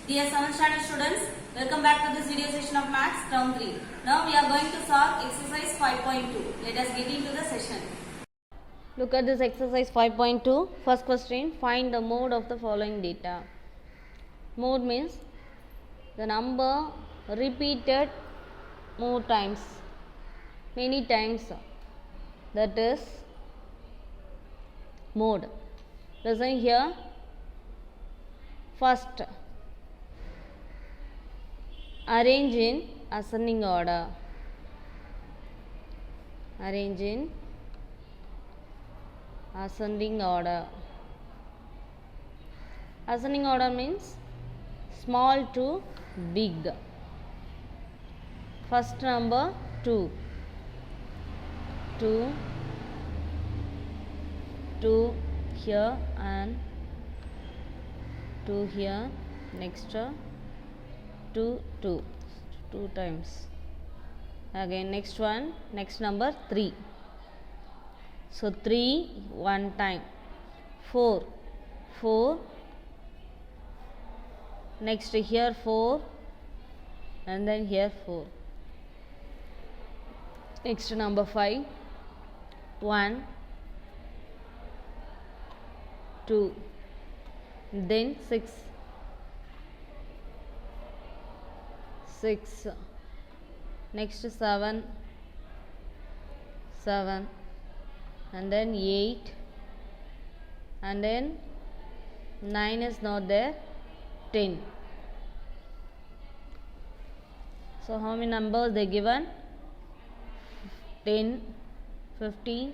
Dear 7th standard students, welcome back to this video session of Maths Term 3. Now we are going to solve exercise 5.2. Let us get into the session. Look at this exercise 5.2. First question, find the mode of the following data. Mode means the number repeated more times, many times. That is mode. Listen here. First, arrange in ascending order. Arrange in ascending order. Ascending order means small to big. First number 2. 2 here and 2 here. Next 2 times. Again next one, next number 3. So 3 one time. 4 next here 4 and then here 4. Next number 5. 1 2 then 6 next 7 and then 8 and then 9 is not there, 10. So how many numbers they given? 10, 15,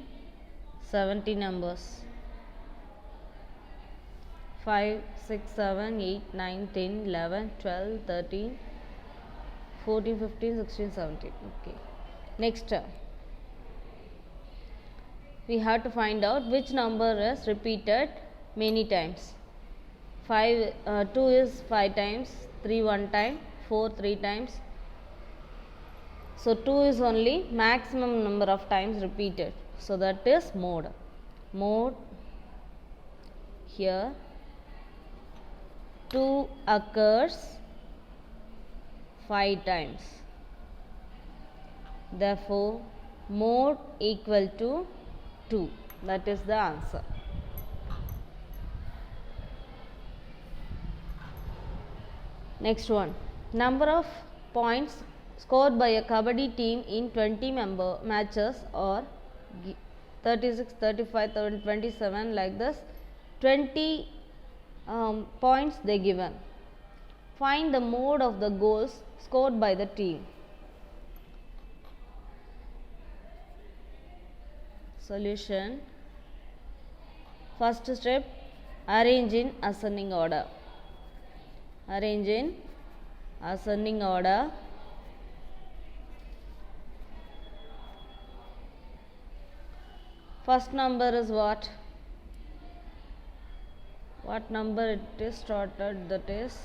70 numbers. 5, 6, 7, 8, 9, 10, 11, 12, 13, 14, 15, 16, 17. Okay. Next, we have to find out which number is repeated many times. 2 is 5 times, 3 1 time, 4 3 times. So 2 is only maximum number of times repeated. So that is mode. Mode here 2 occurs 5 times. Therefore, mode equal to 2. That is the answer. Next one. Number of points scored by a Kabaddi team in 20-member matches or 36, 35, 27 like this. 20 points they given. Find the mode of the goals scored by the team. Solution. First step, arrange in ascending order. Arrange in ascending order. First number is what? What number it is started? That is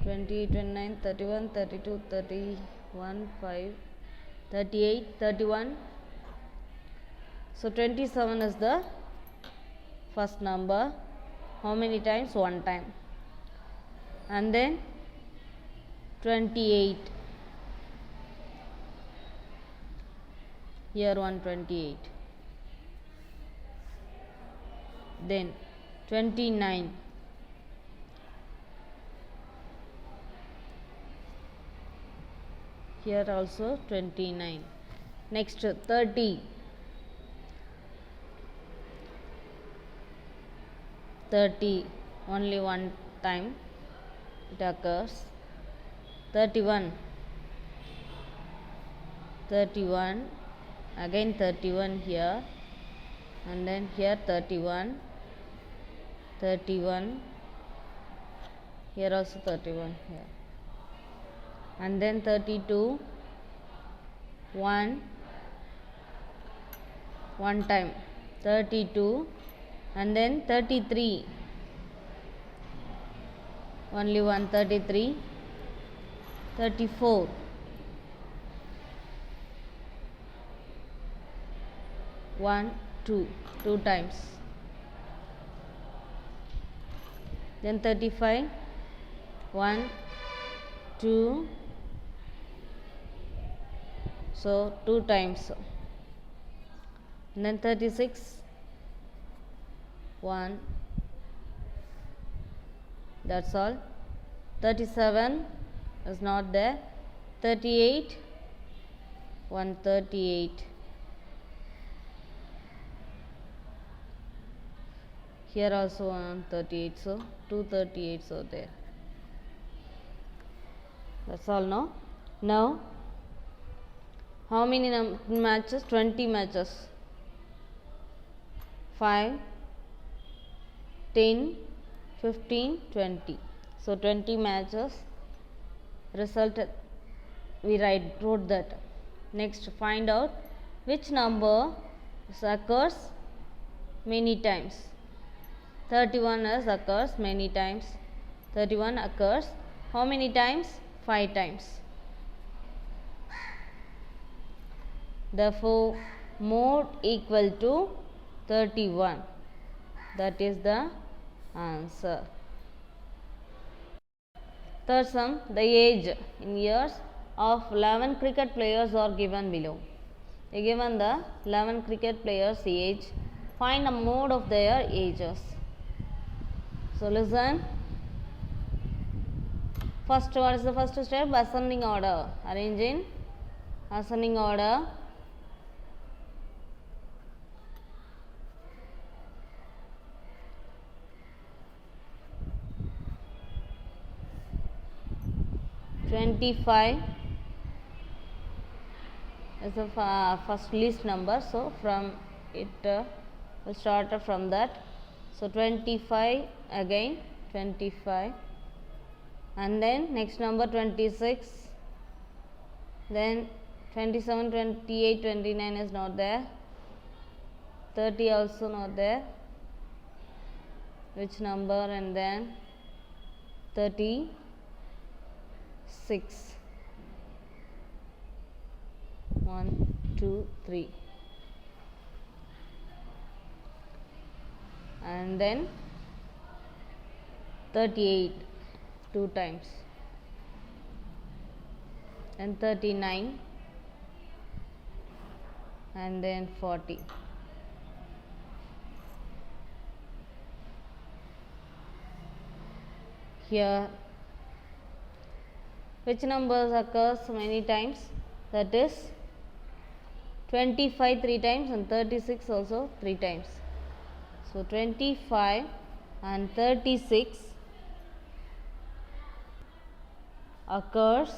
20, 29, 31, 32, 31, 5, 38, 31. So 27 is the first number. How many times? 1 time. And then 28. Here 128. Then 29. Here also 29. Next 30. 30 only 1 time it occurs. 31. 31 again 31 here and then here 31. 31 here also 31 here and then 32 1 time 32 and then 33 only 1 33 34 1 2 times then 35 1 2, so 2 times, and then 36 1, that's all. 37 is not there. 38 138, here also 138, so 238 are there. That's all. Now how many matches? 20 matches. 5 10 15 20, so 20 matches result we wrote that. Next, find out which number occurs many times. 31 occurs many times. 31 occurs how many times? 5 times. Therefore, mode equal to 31. That is the answer. Third sum, the age in years of 11 cricket players are given below. They given the 11 cricket players' age. Find the mode of their ages. So listen. First, what is the first step? Ascending order. Arrange in ascending order. "25" is the first least number, so from it we start from that. So 25 again, 25, and then next number 26, then 27, 28, 29 is not there, 30 also not there, which number, and then 36, 1 2 3, and then 38 2 times, and 39, and then 40. Here which numbers occurs many times? That is 25 3 times and 36 also 3 times. So 25 and 36 occurs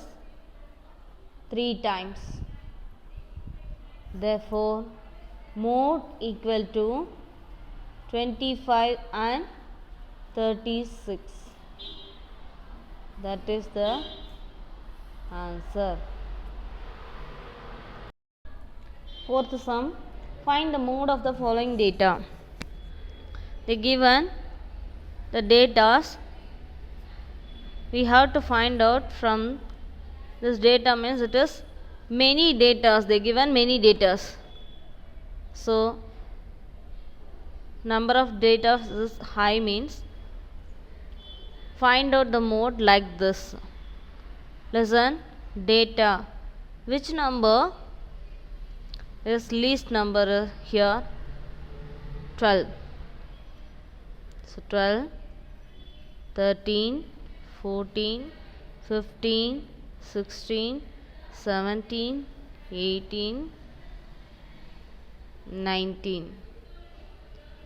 3 times. Therefore, mode equal to 25 and 36. That is the answer. Fourth sum, find the mode of the following data. They given the data, we have to find out from this data, means it is many data. They given many data, so number of data is high, means find out the mode like this. Listen, data, which number is least number here? 12. So 12, 13, 14, 15, 16, 17, 18, 19.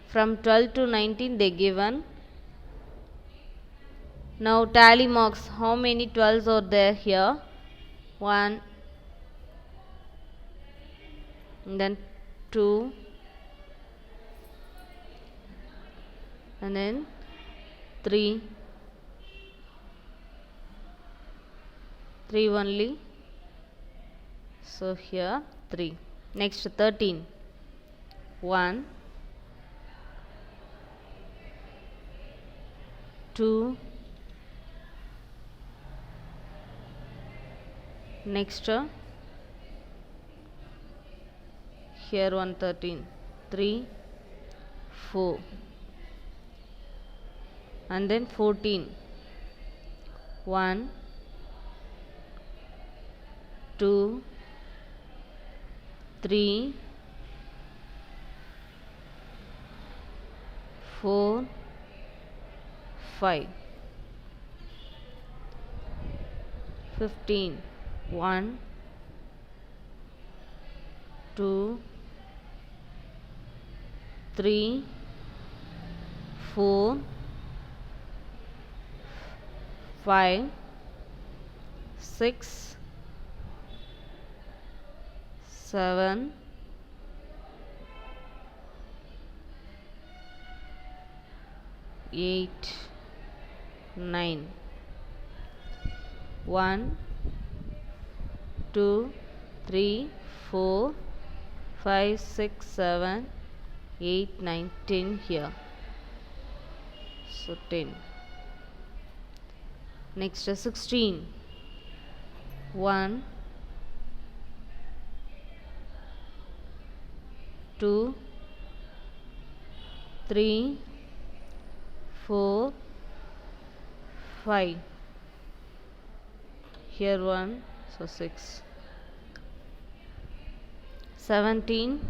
From 12 to 19 they given. Now tally marks, how many 12s are there here? 1, and then 2, and then 3 only, so here 3. Next 13, 1, 2, next here 1, 13, 3, 4, and then 14, 1 2 3 4 5 15 1 2 3 4 5 6 7 8 9 1 2 3 4 5 6 7 8 9 10 here. So 10. Next is 16. 1 2 3 4 5 here 1, so 6. 17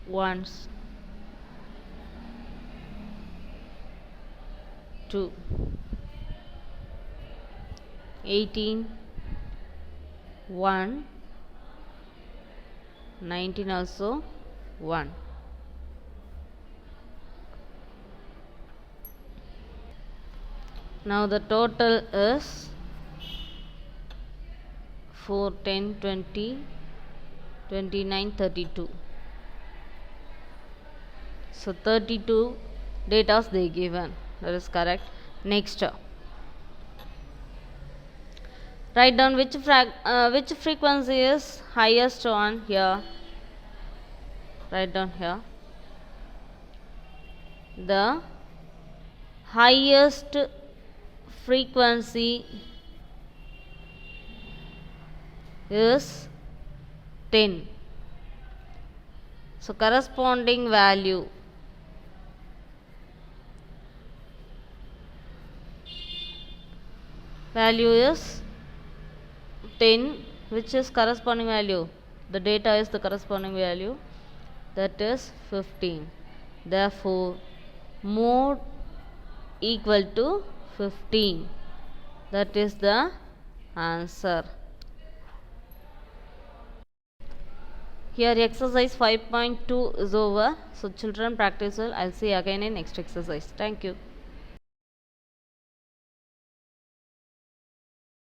ones 2. 18 1 19 also 1. Now the total is 4 10 20 29 32. So 32 datas they given, that is correct. Next, write down which frequency is highest on here. Write down here. The highest frequency is 10. So corresponding value is 10, which is corresponding value, the data is the corresponding value, that is 15. Therefore mode equal to 15, that is the answer. Here exercise 5.2 is over. So children practice well. I'll see you again in next exercise. Thank you.